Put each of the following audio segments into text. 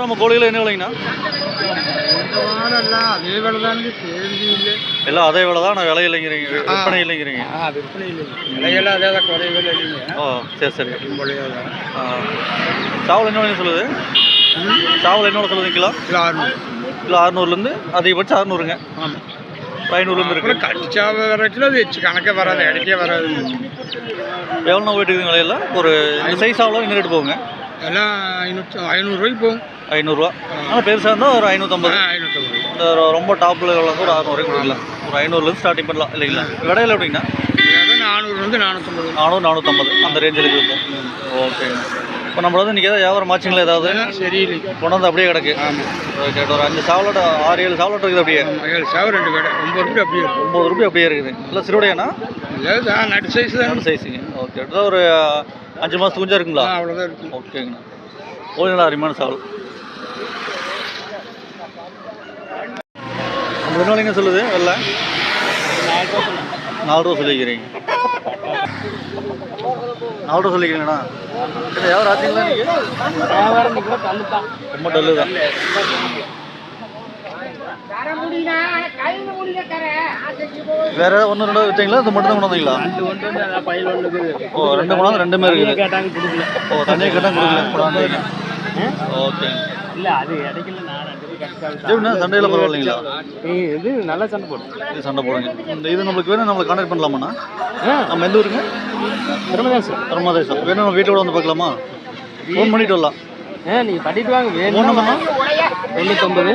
நம்ம கோழியில் என்ன விலைங்கண்ணா? அதே வேலை தானுங்க, தேர்ச்சி இல்லை. எல்லாம் அதே வேலை தான், நான் விலை இல்லைங்கிறீங்க, விற்பனை இல்லைங்கிறீங்க. விற்பனை இல்லைங்க, விலையெல்லாம் அதே தான், குறையவே இல்லைங்க. ஓ சரி சரி. சாவல் என்ன விலைன்னு சொல்லுது? சாவல் என்ன சொல்லுது? Kilo kilo 600. கிலோ 600லேருந்து அதிகபட்சம் 600ங்க. ஆமாம், 500லேருந்து இருக்குது. கடிச்சா வரைக்கும் அது வச்சு கணக்கே வராது, இடைக்கே வராது. எவ்வளோண்ணா போயிட்டு இருக்குங்க விலையெல்லாம்? ஒரு இந்த சைஸ் ஆகலாம் என்ன ரேட்டு போகுங்க? எல்லாம் 500 போகும். 500 ஆனால் பெருசாக இருந்தால் ஒரு 550. 550. இந்த ரொம்ப டாப்பில் எவ்வளோ ஒரு 600 கொடுக்கலாம். ஒரு 500லேருந்து ஸ்டார்டிங் பண்ணலாம் இல்லைங்களா? விடையில எப்படிங்கண்ணா? 400 450. 400 450 அந்த ரேஞ்சில் இருக்கும். ஓகேங்க. இப்போ நம்ம வந்து இன்றைக்கி ஏதாவது வியாபாரம் மாச்சிங்களா? ஏதாவது சரியில்லை, கொண்டு வந்து அப்படியே கிடக்கு. ஆமாம். ஓகே, ஒரு 5 சாவலோட 6-7 சாவலோட இருக்குது அப்படியே. 7 சாவல் 2 கடை 9 ரூபாய் அப்படியே இருக்கும். 9 ரூபாய் அப்படியே இருக்குது. இல்லை சிறுவடையாண்ணா? இல்லை நட்டு சைஸ் தான். நல்ல சைஸுங்க. ஓகே, அடுத்தது ஒரு 5 மாதத்துக்கு கொஞ்சம் இருக்குங்களா? அவ்வளோதான் இருக்கும். ஓகேங்கண்ணா. ஒரு நல்லா அருமையான சாவல். அந்த என்ன விலைங்க சொல்லுது? வெள்ளை 4 ரூபா சொல்லிக்கிறீங்க. 4 ரூபா சொல்லிக்கிறீங்கண்ணா. இல்லை யாரும் ஆச்சுங்களா நீங்கள்? ரொம்ப டல்லு தான். வேற ஏதாவது 1 2 வச்சிங்களா? இது மட்டும் தான் கொண்டு வந்தீங்களா? ஓ 2 கொண்டாந்து 2மே இருக்குது. ஓ தனியாக கேட்டால் கொடுக்கல. ஓகே. இல்லை அது இடைக்கல, நான் 2 எப்படின்னா சண்டையில் பரவாயில்லைங்களா? இது நல்லா சண்டை போடும். இது சண்டை போடுங்க. இந்த இது நம்மளுக்கு வேணும், நம்மளை கான்டாக்ட் பண்ணலாமாண்ணா? நம்ம எந்த ஊருங்க? பிரம்மதேசம். பிரம்மதேசம். வேணும் நம்ம வீட்டோட வந்து பார்க்கலாமா? ஃபோன் பண்ணிட்டு வரலாம். நீங்கள் பண்ணிட்டு வாங்க. ஃபோன் நம்பர்னா 99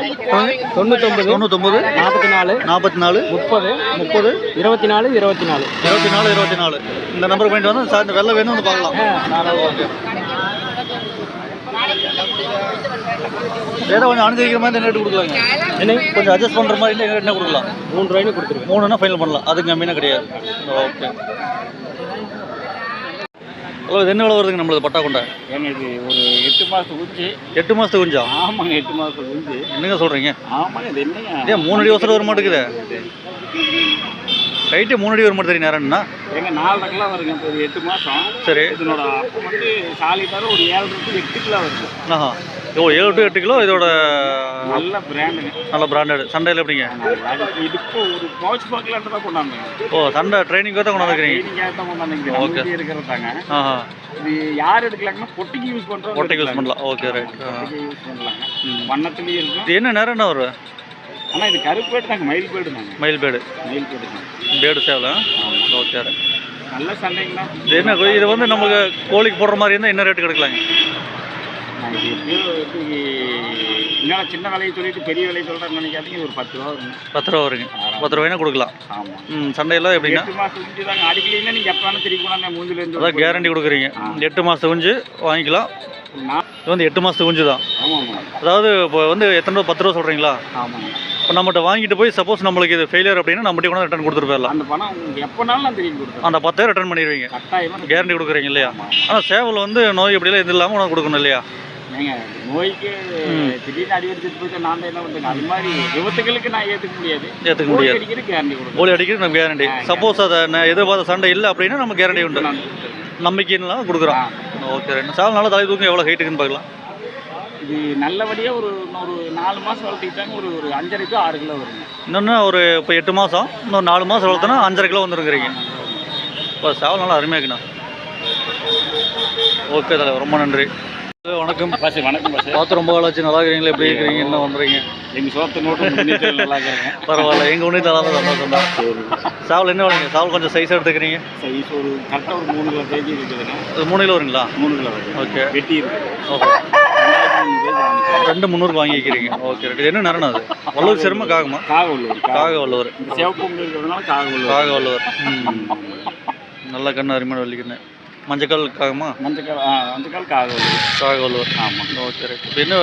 99 99 44 44 30 30 24 24 24 24 இந்த நம்பருக்கு பண்ணிட்டு வந்து சார் இந்த வெள்ளை வேணும் வந்து பார்க்கலாம். ஓகே. ஏதோ கொஞ்சம் அனுசரிக்கிற மாதிரி என்ன ரேட்டு கொடுக்கலாங்க? என்ன கொஞ்சம் அட்ஜஸ்ட் பண்ணுற மாதிரி என்ன கொடுக்கலாம்? 3 ரூபாய்னு கொடுத்துருவேன். 3னா ஃபைனல் பண்ணலாம், அதுக்கு கம்மியாக கிடையாது. ஓகே. ஹலோ, இது என்ன விலை வருதுங்க நம்மளது பட்டா கொண்டை? ஏங்க இது ஒரு 8 மாதத்துக்கு குஞ்சு. 8 மாதத்துக்கு குஞ்சா? ஆமாங்க, 8 மாதத்துக்கு குஞ்சு. என்னங்க சொல்கிறீங்க? ஆமாங்க, இது என்னங்க? ஏன் 3 அடி வசரம் வர மாட்டேங்குது? ரைட்டு 3 அடி வர மாட்டேன் தெரியும் நேரம்னா? எங்க 4 கிலோ வருங்க. இப்போ 8 மாதம். சரி. இதனோட அப்போ வந்து சாலிட்டாலும் ஒரு 7 to 8 கிலோ வருது. ஆஹா, ஓ 7 to 8 கிலோ. இதோட நல்ல பிராண்டுங்க, நல்ல பிராண்டட். சண்டையில் எப்படிங்க? இது இப்போ ஒரு பவுச் பாக்கலான்ட்டு தான் கொண்டாந்து. ஓ சண்டை ட்ரைனிங்காக தான் கொண்டாந்துக்கிறீங்க? ட்ரைனிங்காக தான் கொண்டாந்து. ஓகே. இருக்கிறதாங்க. ஆஹா, இது யார் எடுக்கலாங்கன்னா பொட்டிக்கு யூஸ் பண்ணுறோம். பொட்டைக்கு யூஸ் பண்ணலாம். Okay right. பொட்டிக்கு யூஸ் பண்ணலாங்க. வண்ணத்துலேயும் இருக்கும். இது என்ன நேரம் என்ன வரும்? ஆனால் இது கருப்பேடு தாங்க, மயில் பேடு தாங்க. மயில் பேடு. மயில் பேடு தாங்க. பேடு சேவலா? ஓகே. நல்ல சண்டைங்களா? இது என்ன இது வந்து நமக்கு கோழிக்கு போடுற மாதிரி இருந்தால் என்ன ரேட்டு கிடைக்கலாங்க? நான் இது எப்படி என்னால் சின்ன விலையை சொல்லிட்டு பெரிய விலையை சொல்கிறேன்னு நினைக்காதீங்க. ஒரு 10 ரூபா வருங்க. 10 ரூபா வருங்க. 10 ரூபாய்னா கொடுக்கலாம். ஆமாம். சண்டையெல்லாம் எப்படின்னா? 8 மாதம் குஞ்சு தாங்க. அடிக்கலைன்னா நீங்கள் எப்போ வேணால் திருப்பி கொண்டாந்து மூஞ்சிலேருந்து. அதான் கேரண்டி கொடுக்குறீங்க. 8 மாதத்து குஞ்சு வாங்கிக்கலாம். இது வந்து 8 மாதத்து குஞ்சு தான். ஆமாம். அதாவது இப்போ வந்து எத்தனை ரூபா? 10 ரூபா சொல்கிறீங்களா? ஆமாங்க. இப்போ நம்மகிட்ட வாங்கிட்டு போய் சப்போஸ் நம்மளுக்கு இது ஃபெயிலியர் அப்படின்னா நம்மகிட்ட கூட ரிட்டர்ன் கொடுத்துட்டு போயிடலாம். அந்த பணம் உங்களுக்கு எப்போனாலும் நான் திருப்பி கொடுத்தேன். அந்த 10 ரிட்டர்ன் பண்ணிடுவீங்க? கட்டாயமாக கேரண்டி கொடுக்குறீங்க இல்லையா? ஆனால் சேவல் வந்து நோய் எப்படிலாம் எது இல்லாமல் உனக்கு கொடுக்கணும் இல்லையா? ஏங்க நோய்க்கு திடீர்னு அடி அடிச்சுட்டு போயிட்டு நான் தான் என்ன பண்ணுறேன். அது மாதிரி விபத்துகளுக்கு நான் ஏற்றுக்க முடியாது. ஏற்றுக்க முடியாது. அடிக்கிறது கேரண்டி கொடுக்கும். கோழி அடிக்கிறது நம்ம கேரண்டி. சப்போஸ் அதை எதிர்பார்த்த சண்டை இல்லை அப்படின்னா நம்ம கேரண்டி உண்டு. நம்பிக்கைலாம் கொடுக்குறோம். Okay right. சேவல் நல்லா தலை தூக்கம் எவ்வளோ ஹைட்டுக்குன்னு பார்க்கலாம். இது நல்லபடியாக ஒரு 4 மாதம் வளர்த்துக்கிட்டாங்க. ஒரு 5.5 to 6 கிலோ வருங்க. இன்னொன்று ஒரு இப்போ 8 மாதம், இன்னொரு 4 மாதம் வளர்த்தோன்னா 5.5 கிலோ வந்துருக்குறீங்க. இப்போ சேவல் நல்லா அருமையாக இருக்குண்ணா. ஓகே தலைவர், ரொம்ப நன்றி. வணக்கம். வணக்கம். பார்த்து ரொம்ப நாளாச்சு. நல்லா இருக்கிறீங்களா? எப்படி இருக்கிறீங்க? என்ன பண்ணுறீங்க? எங்கள் சோத்தை நோட்டு நல்லா இருக்கிறேங்க. பரவாயில்ல, எங்கள் ஒன்றும் நல்லா தான் சந்தோஷம் தான். சேவல் என்ன வேணுங்க? சேவல் கொஞ்சம் சைஸ் எடுத்துக்கிறீங்க. சைஸ் ஒரு கரெக்டாக ஒரு 3 கிலோ கேஜி இருக்குதுங்க. அது 3 கிலோ வருங்களா? 3 கிலோ வருது. ஓகே. வெட்டி இருக்குது. ஓகே. 2,300 வாங்கிக்கிறீங்க. Okay right. என்ன நேரம் அது? வள்ளுவர் சிரம காகமா? காக வள்ளுவர். சிவப்பு இருக்கிறதுனால காக வள்ளுவர். நல்ல கண்ணு, அருமையான வள்ளிக்கண்ணு. மஞ்சக்கால் காகமா? மஞ்சக்கால் காக வள்ளுவர். ஆமாம். Okay right. இப்போ என்ன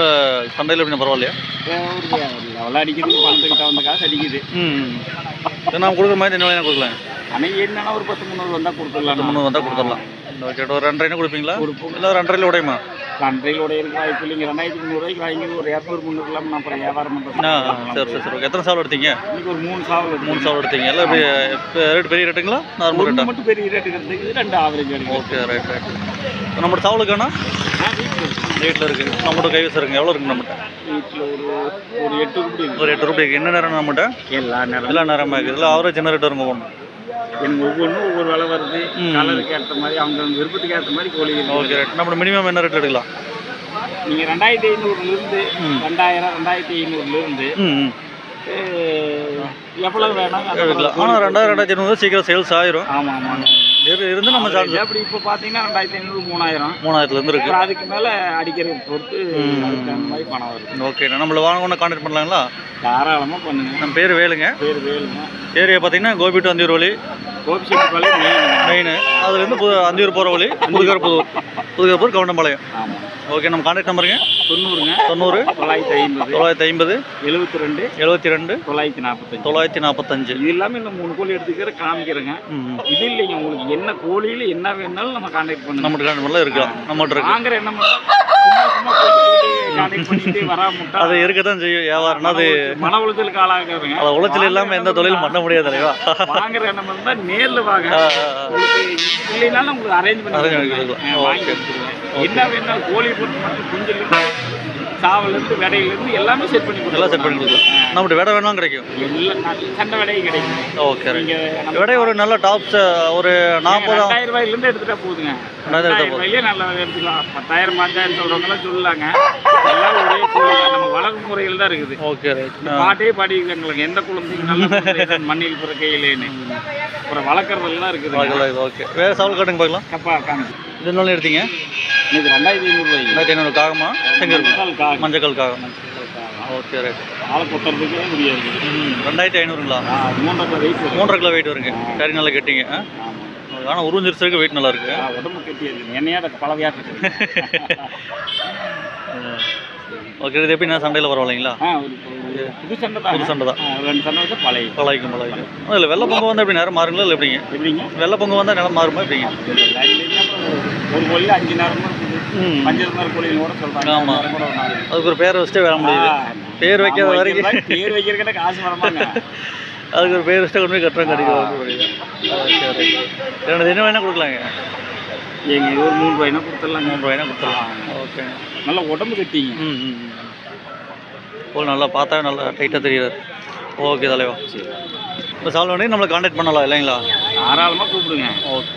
சண்டையில் எப்படின்னா பரவாயில்லையா? அவ்வளோ அடிக்கிறது பணத்துக்கிட்ட வந்த காசு அடிக்குது. நம்ம கொடுக்குற மாதிரி என்ன வேணா கொடுக்கலாம். ஆனால் என்னன்னா ஒரு 10-300 வந்தால் கொடுத்துடலாம். 300 வந்தால் கொடுத்துடலாம். ஓகே ஒரு 2.5 கொடுப்பீங்களா? கொடுப்போம். இல்லை 2.5 உடையுமா? 2.5 உடையிறதுக்கு வாய்ப்பு இல்லைங்க. 2300 வாங்கி ஒரு 200-300 இல்லாமல் அப்புறம் வியாபாரம் பண்ணுறேன். சரி. எத்தனை சாவல் எடுத்தீங்க? இன்னைக்கு ஒரு 3 சாவல் 3 சாவல் எடுத்தீங்க. எல்லாம் ரேட் பெரிய ரேட்டுங்களா? நார்மல் ரேட்டா? மட்டும் பெரிய ரேட்டு கிடைக்குது, 2 ஆவரேஜ் கிடைக்கும். Okay right. நம்மளோட சாவலுக்கானா வீட்டில் இருக்குது. நம்மகிட்ட கைவசம் இருக்குங்க. எவ்வளோ இருக்குங்க நம்மகிட்ட? வீட்டில் ஒரு 8 ரூபாய். ஒரு 8 ரூபாய்க்கு. என்ன நேரம் நம்மகிட்ட? எல்லா நேரமாக இருக்குது. இல்லை ஆவரேஜ் என்ன ரேட் வருங்க ஒன்று? எனக்கு ஒவ்வொன்றும் ஒவ்வொரு விலை வருது. கலருக்கு ஏற்ற மாதிரி அவங்க விருப்பத்துக்கு ஏற்ற மாதிரி கோழி. Okay right. நம்ம மினிமம் என்ன ரேட் எடுக்கலாம்? நீங்கள் 2500லேருந்து 2000, 2500லேருந்து எவ்வளோ வேணாம் எடுக்கலாம். ஆனால் 2000, 2500 சீக்கிரம் சேல்ஸ் ஆயிரும். ஆமாம் ஆமாம். இருந்து நம்ம சார்ஜ் அப்படி இப்போ பார்த்தீங்கன்னா 2500, 3000 இருக்கு. அதுக்கு மேலே அடிக்கிறத பொறுத்து அதுக்கு அந்த மாதிரி பணம் வருது. ஓகே நம்மள வாங்க கான்டாக்ட் பண்ணலாங்களா? தாராளமாக பண்ணுங்க. நம்ம பேர் வேலுங்க. வேலுங்க. ஏரியா பார்த்தீங்கன்னா கோபி டு அந்தியூர் வழி. கோபிச்செட்டிப்பாளையம் மெயின். அதுலேருந்து அந்தியூர் போகிற வழி புதுகர்பூர் கவுண்டம்பாளையம். ஆமாம். ஓகே நம்ம கான்டாக்ட் நம்பருங்க 90 950 72 945. இது எல்லாமே இந்த 3 கோழி எடுத்துக்கிற காமிக்கிறேங்க. இது இல்லைங்க, உங்களுக்கு என்ன கோழியில் என்ன வேணாலும் நம்ம கான்டாக்ட் பண்ணுங்க. நம்மகிட்ட கான்டாக்ட் இருக்கலாம். நம்மகிட்ட இருக்கு. வாங்குற என்ன கான்டாக்ட் பண்ணிட்டு வராமட்டா அது இருக்க தான் செய்யும். வியாபாரம் அது மன உளைச்சலுக்கு ஆளாகிறதுங்க. அது உளைச்சல் இல்லாமல் எந்த தொழிலும் பண்ண முடியாது தலைவா. வாங்குற எண்ணம் இருந்தால் நேரில் வாங்க. உங்களுக்கு இல்லைனாலும் உங்களுக்கு அரேஞ்ச் பண்ணி வாங்கி எடுத்துருவேன். என்ன வேணாலும் கோழி பொறுத்து மட்டும் குஞ்சிலிருந்து சாவலேருந்து விடையிலேருந்து எல்லாமே செட் பண்ணி கொடுக்கலாம். எல்லாம் செட் பண்ணி கொடுக்கலாம். நம்மகிட்ட விடை வேணாலும் கிடைக்கும். எல்லாம் சண்டை விடையும் கிடைக்கும். ஓகே விடை ஒரு நல்ல டாப்ஸ் ஒரு 40,000 ரூபாயிலேருந்து எடுத்துட்டா போதுங்க. 20,000 ரூபாயிலே நல்லா எடுத்துக்கலாம். 10,000 5,000 சொல்கிறவங்களாம் சொல்லலாங்க. எல்லாம் ஒரே கோழி நம்ம வளர்ப்பு முறையில் தான் இருக்குது. ஓகே பாட்டே பாடிக்கிறாங்களுக்கு எந்த குழந்தைங்க நல்ல மண்ணில் பிறக்கையிலேன்னு அப்புறம் வளர்க்குறதெல்லாம் இருக்குது. ஓகே வேறு சாவல் காட்டுங்க பார்க்கலாம். கப்பா காமிச்சு இது என்ன எடுத்தீங்க? இது 2,500 2,500 காகமா? செங்கல் மஞ்சள் காகம். Okay right. ஆளை கொட்டுறதுக்கே முடியாது. 2,500ங்களா? 3.5 கிலோ வெயிட் வருங்க. கறி நல்லா கட்டிங்க. ஆனால் உருவஞ்சிருச்சதுக்கு வெயிட் நல்லா இருக்கு. உடம்பு கட்டி இருக்கு. என்னையாட பழவியாட்டு. ஓகே இது எப்படி நான் சண்டையில் பரவாயில்லைங்களா? புது சண்டை தான். 2 சண்டை வச்சு பழகிக்கும். இல்லை வெள்ளை பொங்க வந்தால் எப்படி நேரம் மாறுங்களா? இல்லை எப்படிங்க? வெள்ளை பொங்க வந்தால் நிலம் மாறுமா? எப்படிங்க? ஒரு கோழி 5 நேரமும் பஞ்சர் கோழின்னு கூட சொல்கிறாங்க. ஆமாம் அதுக்கு ஒரு பேரை வச்சுட்டு வேற முடியுது. பேர் வைக்காத வரைக்கும் பேர் வைக்கிறதுக்கிட்ட காசு வரமாங்க. அதுக்கு ஒரு பேர் வச்சுட்டு கொண்டு போய் கட்டுறோம் கிடைக்கும். ரெண்டு தினம் வேணால் கொடுக்கலாங்க. எங்க ஒரு 3 ரூபாய்னா கொடுத்துடலாம். 3 ரூபாய்னா கொடுத்துடலாம். ஓகே நல்லா உடம்பு கட்டிங்க. போல் நல்லா பார்த்தா நல்லா டைட்டாக தெரியாது. ஓகே தலைவா. இப்போ சால்வ் பண்ணி நம்மளை கான்டாக்ட் பண்ணலாம் இல்லைங்களா? தாராளமாக கூப்பிடுங்க. ஓகே.